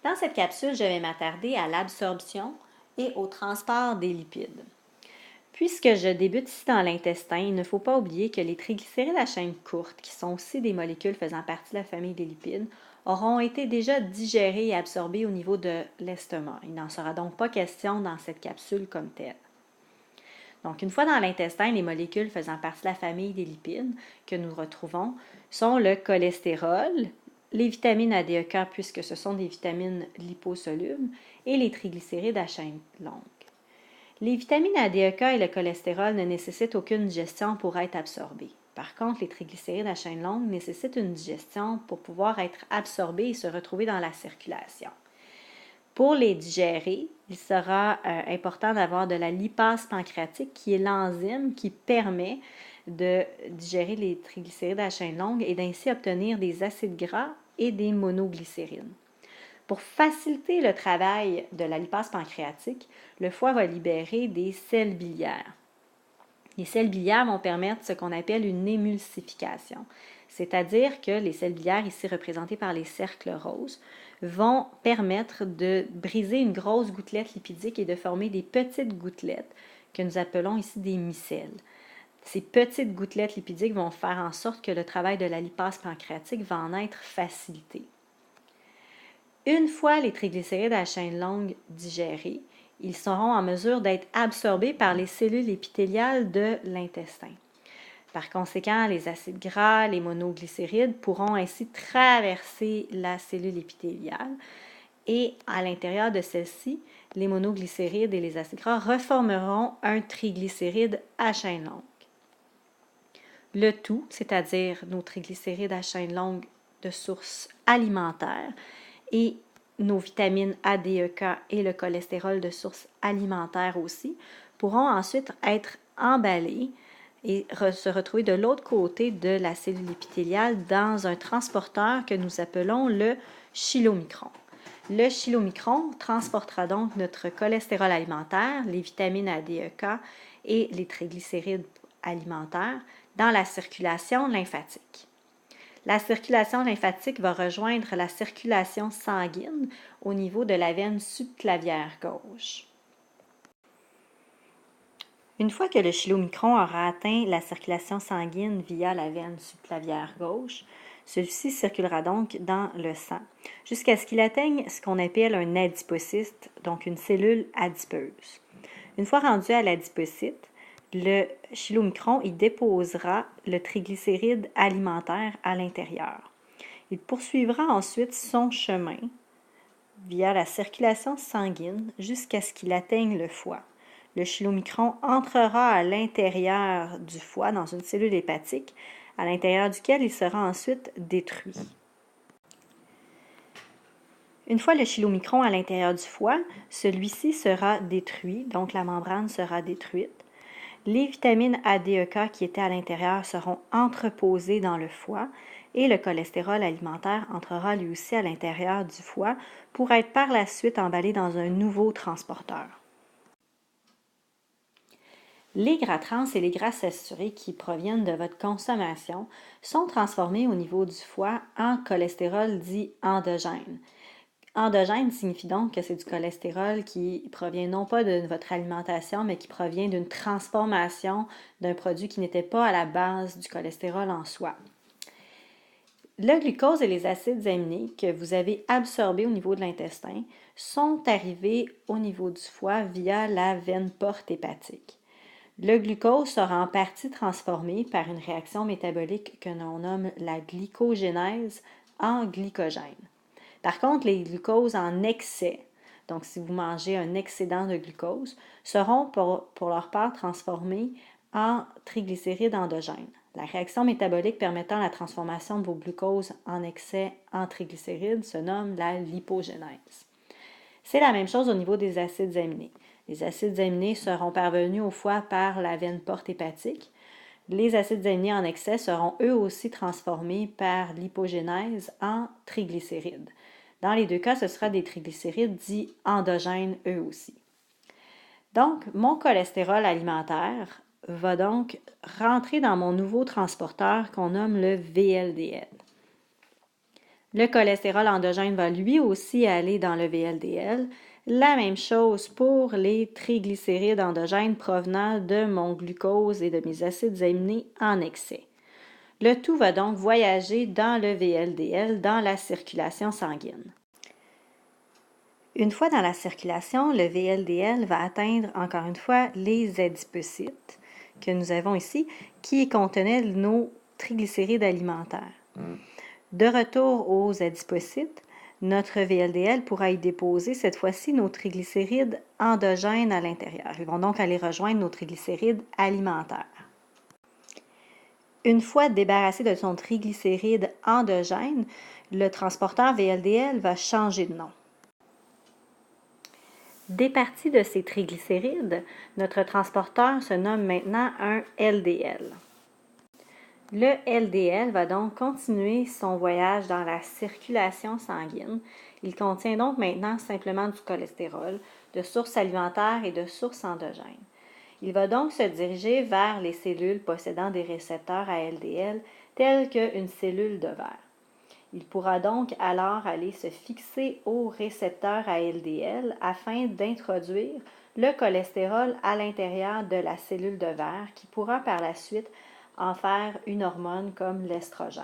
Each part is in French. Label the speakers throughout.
Speaker 1: Dans cette capsule, je vais m'attarder à l'absorption et au transport des lipides. Puisque je débute ici dans l'intestin, il ne faut pas oublier que les triglycérides à chaîne courte, qui sont aussi des molécules faisant partie de la famille des lipides, auront été déjà digérés et absorbés au niveau de l'estomac. Il n'en sera donc pas question dans cette capsule comme telle. Donc, une fois dans l'intestin, les molécules faisant partie de la famille des lipides que nous retrouvons sont le cholestérol, les vitamines A, D, E, K, puisque ce sont des vitamines liposolubles, et les triglycérides à chaîne longue. Les vitamines A, D, E, K et le cholestérol ne nécessitent aucune digestion pour être absorbés. Par contre, les triglycérides à chaîne longue nécessitent une digestion pour pouvoir être absorbés et se retrouver dans la circulation. Pour les digérer, il sera important d'avoir de la lipase pancréatique, qui est l'enzyme qui permet de digérer les triglycérides à chaîne longue et d'ainsi obtenir des acides gras et des monoglycérides. Pour faciliter le travail de la lipase pancréatique, le foie va libérer des sels biliaires. Les sels biliaires vont permettre ce qu'on appelle une émulsification, c'est-à-dire que les sels biliaires, ici représentés par les cercles roses, vont permettre de briser une grosse gouttelette lipidique et de former des petites gouttelettes que nous appelons ici des micelles. Ces petites gouttelettes lipidiques vont faire en sorte que le travail de la lipase pancréatique va en être facilité. Une fois les triglycérides à chaîne longue digérés, ils seront en mesure d'être absorbés par les cellules épithéliales de l'intestin. Par conséquent, les acides gras, les monoglycérides pourront ainsi traverser la cellule épithéliale et à l'intérieur de celle-ci, les monoglycérides et les acides gras reformeront un triglycéride à chaîne longue. Le tout, c'est-à-dire nos triglycérides à chaîne longue de source alimentaire et nos vitamines A, D, E, K et le cholestérol de source alimentaire aussi, pourront ensuite être emballés et se retrouver de l'autre côté de la cellule épithéliale dans un transporteur que nous appelons le chylomicron. Le chylomicron transportera donc notre cholestérol alimentaire, les vitamines A, D, E, K et les triglycérides alimentaires dans la circulation lymphatique. La circulation lymphatique va rejoindre la circulation sanguine au niveau de la veine subclavière gauche. Une fois que le chylomicron aura atteint la circulation sanguine via la veine subclavière gauche, celui-ci circulera donc dans le sang jusqu'à ce qu'il atteigne ce qu'on appelle un adipocyte, donc une cellule adipeuse. Une fois rendu à l'adipocyte, le chylomicron y déposera le triglycéride alimentaire à l'intérieur. Il poursuivra ensuite son chemin via la circulation sanguine jusqu'à ce qu'il atteigne le foie. Le chylomicron entrera à l'intérieur du foie dans une cellule hépatique, à l'intérieur duquel il sera ensuite détruit. Une fois le chylomicron à l'intérieur du foie, celui-ci sera détruit, donc la membrane sera détruite. Les vitamines A, D, E, K qui étaient à l'intérieur seront entreposées dans le foie et le cholestérol alimentaire entrera lui aussi à l'intérieur du foie pour être par la suite emballé dans un nouveau transporteur. Les gras trans et les gras saturés qui proviennent de votre consommation sont transformés au niveau du foie en cholestérol dit endogène. Endogène signifie donc que c'est du cholestérol qui provient non pas de votre alimentation, mais qui provient d'une transformation d'un produit qui n'était pas à la base du cholestérol en soi. Le glucose et les acides aminés que vous avez absorbés au niveau de l'intestin sont arrivés au niveau du foie via la veine porte hépatique. Le glucose sera en partie transformé par une réaction métabolique que l'on nomme la glycogénèse en glycogène. Par contre, les glucoses en excès, donc si vous mangez un excédent de glucose, seront pour leur part transformés en triglycérides endogènes. La réaction métabolique permettant la transformation de vos glucoses en excès en triglycérides se nomme la lipogénèse. C'est la même chose au niveau des acides aminés. Les acides aminés seront parvenus au foie par la veine porte hépatique. Les acides aminés en excès seront eux aussi transformés par l'hypogénèse en triglycérides. Dans les deux cas, ce sera des triglycérides dits endogènes eux aussi. Donc, mon cholestérol alimentaire va donc rentrer dans mon nouveau transporteur qu'on nomme le VLDL. Le cholestérol endogène va lui aussi aller dans le VLDL. La même chose pour les triglycérides endogènes provenant de mon glucose et de mes acides aminés en excès. Le tout va donc voyager dans le VLDL, dans la circulation sanguine. Une fois dans la circulation, le VLDL va atteindre encore une fois les adipocytes que nous avons ici, qui contenaient nos triglycérides alimentaires. De retour aux adipocytes, notre VLDL pourra y déposer cette fois-ci nos triglycérides endogènes à l'intérieur. Ils vont donc aller rejoindre nos triglycérides alimentaires. Une fois débarrassé de son triglycéride endogène, le transporteur VLDL va changer de nom. Départi de ces triglycérides, notre transporteur se nomme maintenant un LDL. Le LDL va donc continuer son voyage dans la circulation sanguine. Il contient donc maintenant simplement du cholestérol, de sources alimentaires et de sources endogènes. Il va donc se diriger vers les cellules possédant des récepteurs à LDL, telles qu'une cellule de verre. Il pourra donc alors aller se fixer au récepteur à LDL afin d'introduire le cholestérol à l'intérieur de la cellule de verre qui pourra par la suite en faire une hormone comme l'estrogène.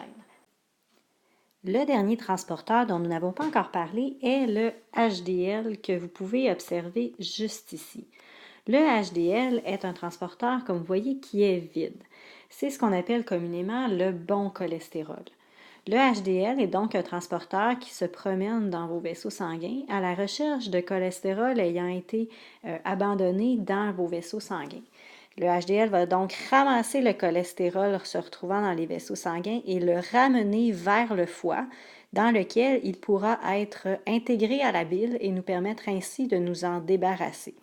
Speaker 1: Le dernier transporteur dont nous n'avons pas encore parlé est le HDL que vous pouvez observer juste ici. Le HDL est un transporteur, comme vous voyez, qui est vide. C'est ce qu'on appelle communément le bon cholestérol. Le HDL est donc un transporteur qui se promène dans vos vaisseaux sanguins à la recherche de cholestérol ayant été abandonné dans vos vaisseaux sanguins. Le HDL va donc ramasser le cholestérol se retrouvant dans les vaisseaux sanguins et le ramener vers le foie, dans lequel il pourra être intégré à la bile et nous permettre ainsi de nous en débarrasser.